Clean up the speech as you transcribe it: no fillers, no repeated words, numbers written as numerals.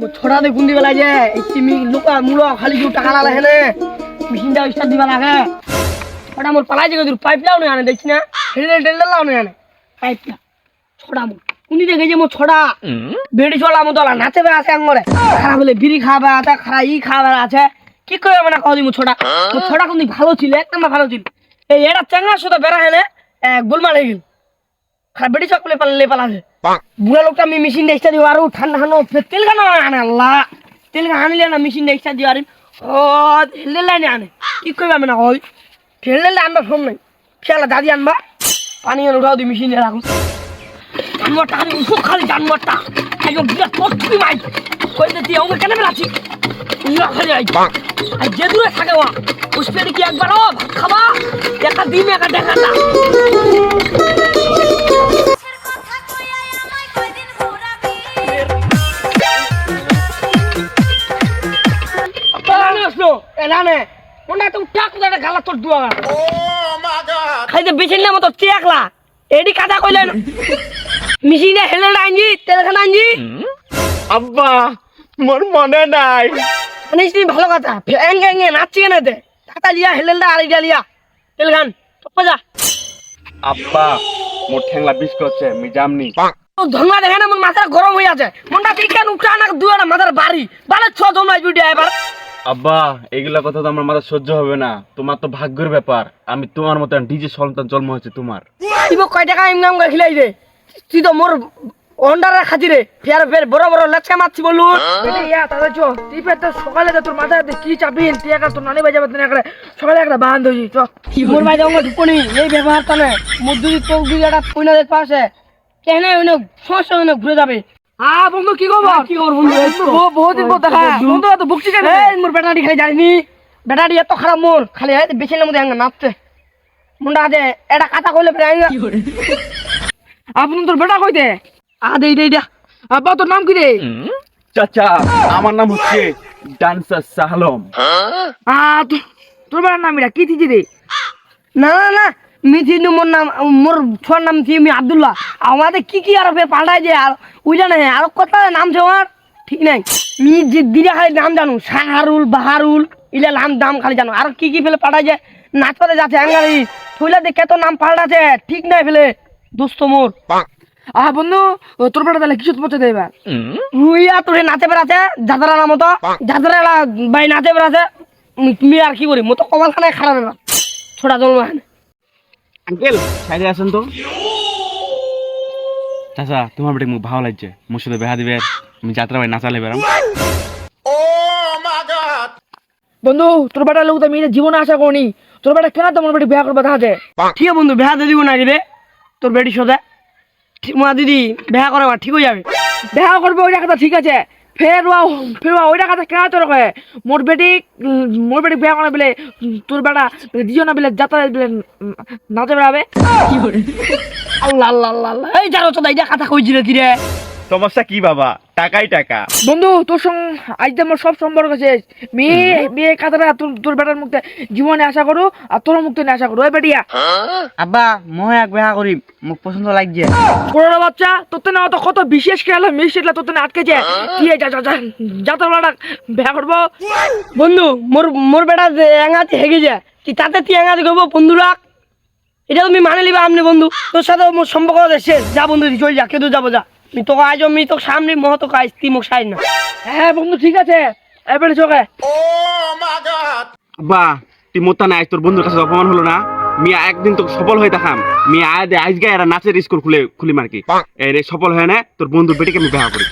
छोड़ा दे गुंदी वाला जे इतनी लुका मुलो खाली जो टाका लाला है ने मशीन दा स्टार्ट दिवा लागे छोड़ा मोर पलाई जगह दूर पाइप लाउने आने देखी ना हेले लाउने आने पाइप ला छोड़ा मोर उनी देखे जे मो छोड़ा बेड़ी छोला मो दला नाचे बे आसे अंगरे খারাপ হলে বিড়ি খাবা তা খারা ই খাবার আছে কি করে মানে কদি মো छोड़ा কোনদি ভালো ছিল এক নাম্বার ভালো ছিল এই এটা চেঙ্গা সুদা বেরা হেনে গোলমাল হয়ে গেল খারাপ বেড়ি চকলে পালে পালাছে বুড়া লোকটা আমি মেশিন দেখতে দিও আর ঠান্ডা হানো তেল গানো আনে আল্লাহ তেল গানলে না মেশিন দেখতে দিও আর ও হেলে লাইনে আনে কি কইবা মানে কই হেলে আনবা ফোন নাই ফেলা দাদি আনবা পানি এনে উঠাও দি মেশিনে রাখো জানমটা আমি খুব খালি জানমটা একদম বিরাট কষ্ট মাই কইতে তুই আমাকে কেন বেলাছি ইয়া খালি আই আর যে দূরে থাকে ওয়া উসপে কি একবার ও ভাত খাবা একা দিন একা দেখা না এলানে ওনা তো টাক দাদা গালা তোর দুয়া ও মা গড খাইতে বিছিনা মতো চেকলা এডি কাটা কইলেন মেশিনে হেলে আনজি তেলখানা আনজি আব্বা মোর মনে নাই নিশ্চয়ই ভালো কথা ফ্যাং নাচছি কেন তে টাকা লিয়া হেলেলটা আর ইডা লিয়া তেলখান পজা আব্বা মোর ঠ্যাংলা বিষ করছে আমি জামনি ও ধন্যবাদ দেখে না মোর মাথা গরম হয়ে আছে মনটা ঠিক কেন উঠা না দুয়াটা মাথার বাড়ি বালে ছ জমাই ভিডিও এবার আব্বা এগুলা কথা তো আমার মাথা সহ্য হবে না তোমার তো ভাগ্যের ব্যাপার আমি তোমার মত ডিজে সন্তান জন্ম হয়েছে তোমার তুই কয় টাকা ইনকাম করে খিলাই দে তুই তো মোর অন্ডারে খাজি রে ফের বড় বড় লচকা মারছি বলু ইয়া দাদা চো তুই তো সকালে তোর মাথায় কি চাপিন তুই একটা তোর নানি বাজাবে তুই একটা সকালে একটা বাহান দই তো মোর ভাই যাও ঢুকনি এই ব্যবহার তানে মোর যদি তোর দুই একটা কইনা দেখ পাশে কেন ওনে সমস্যা ওনে ঘুরে যাবে বন্ধু কি খবর বন্ধু বহুত দিন পর দেখা বন্ধু তো বুকছি কেন এই মোর ব্যাটারি খালি জানিনি ব্যাটারি এত খারাপ মোর খালি বেশির মধ্যে হ্যাঙ্গা নাচতে মুন্ডা আছে এটা কথা কইলে ফের আইঙ্গা আপনি তোর বেটা কইতে দে আব্বা তোর নাম কি রে চাচা আমার নাম হচ্ছে ডান্সার সাহলম তোর বেটার নাম এটা কি থিজি রে না মিথি মোর নাম মোর ছোয়ার নাম থি আমি আব্দুল্লাহ আমাদের কি আর পাল্টাই যে আর উইলা না আর কথা নাম ছোয়ার ঠিক নাই মি যে দিরা খালি নাম জানো শাহরুল বাহারুল ইলা নাম খালি জানো আর কি ফেলে পাল্টাই যে নাচ পাতে যাচ্ছে আঙ্গারি থইলা দে কত নাম পাল্টাছে ঠিক নাই ফেলে দোস্ত মোর বন্ধু তোর বেটা তাহলে কিছু পৌঁছে দেবা রুইয়া তোর নাচে বেড়াছে যাত্রা নাম মতো যাত্রা ভাই নাচে বেড়াছে তুমি আর কি করি মতো কমাল খানায় খারাপ এবার ছোটা জন্ম আঙ্কেল সাইডে আসেন তো চাচা তোমার বেটে মুখ ভালো লাগছে মোর সাথে বেহা দিবে আমি যাত্রা ভাই নাচালে বেরাম বন্ধু তোর বেটা লোক তো আমি জীবনে আশা করিনি তোর বেটা কেন তোমার বেটি বিয়া করবে থাকে ঠিক আছে বন্ধু বিয়া দিয়ে দিব না রে তোর বেটির সাথে মা দিদি বিয়া করে ঠিক হয়ে যাবে বিয়া করবে ওইটা কথা ঠিক আছে ফের ওইটা কথা কেন তোর কয়ে মোর বেটি বিয়া করে বলে তোর বেটা দিও না বলে যাত্রা বলে নাচে বেড়াবে আল্লাহ এই জানো তো এইটা কথা কইছি রে কি রে সমস্যা কি বাবা টাকাই টাকা বন্ধু তোর সঙ্গে আজ আমার সব সম্পর্ক শেষ মেয়ে কাতারা তোর বেটার মুখে জীবনে আশা করো আর তোর মুখে আশা করো ওই বেটিয়া আব্বা মই এক বিয়া করিম মোক পছন্দ লাগছে করোনা বাচ্চা তোর না অত কত বিশেষ খেলা মিষ্টিলা তোর আটকেছে তুই যা তোর বেটা বিয়া করবো বন্ধু মোর বেটা এঙাতে হেগে যায় তুই তাতে তুই এঙাতে করবো বন্ধু রাখ এটা তুমি মানে নিবা আমনি বন্ধু তোর সাথে মোর সম্পর্ক শেষ যা বন্ধু চল যা কেউ যাবো যা আমি তোকে আজ আমি তোকে সামনে মহতো কাজ তুই মোক সাই না হ্যাঁ বন্ধু ঠিক আছে এবারে চোখে আব্বা তুই মোতা নাই তোর বন্ধুর কাছে অপমান হলো না মিয়া একদিন তোকে সফল হয়ে দেখাম মিয়া আয় দে আজকে এরা নাচের স্কুল খুলি মার্কি এই রে সফল হয় না তোর বন্ধুর বেটিকে আমি বিয়া করি